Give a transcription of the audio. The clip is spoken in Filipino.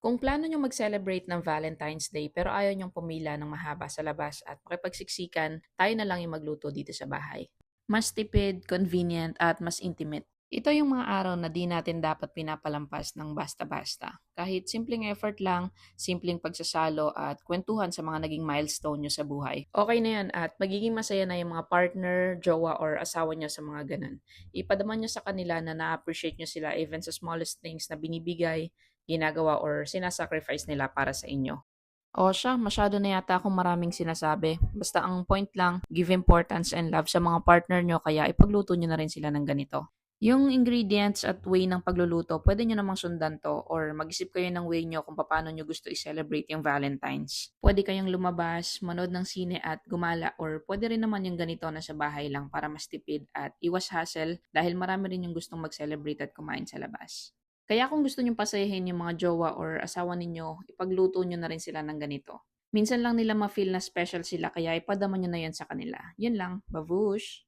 Kung plano nyo mag-celebrate ng Valentine's Day pero ayaw nyong pumila ng mahaba sa labas at makipagsiksikan, tayo na lang yung magluto dito sa bahay. Mas tipid, convenient, at mas intimate. Ito yung mga araw na di natin dapat pinapalampas ng basta-basta. Kahit simpleng effort lang, simpleng pagsasalo at kwentuhan sa mga naging milestone nyo sa buhay. Okay na yan at magiging masaya na yung mga partner, jowa, or asawa nyo sa mga ganun. Ipadama nyo sa kanila na na-appreciate nyo sila even sa smallest things na binibigay, ginagawa, or sinasacrifice nila para sa inyo. O siya, masyado na yata akong maraming sinasabi. Basta ang point lang, give importance and love sa mga partner nyo kaya ipagluto nyo na rin sila ng ganito. Yung ingredients at way ng pagluluto, pwede nyo namang sundan to or mag-isip kayo ng way nyo kung paano nyo gusto i-celebrate yung Valentine's. Pwede kayong lumabas, manood ng sine at gumala or pwede rin naman yung ganito na sa bahay lang para mas tipid at iwas hassle dahil marami rin yung gustong mag-celebrate at kumain sa labas. Kaya kung gusto nyong pasayahin yung mga jowa or asawa ninyo, ipagluto nyo na rin sila ng ganito. Minsan lang nila ma-feel na special sila kaya ipadama nyo na yan sa kanila. Yun lang, babush!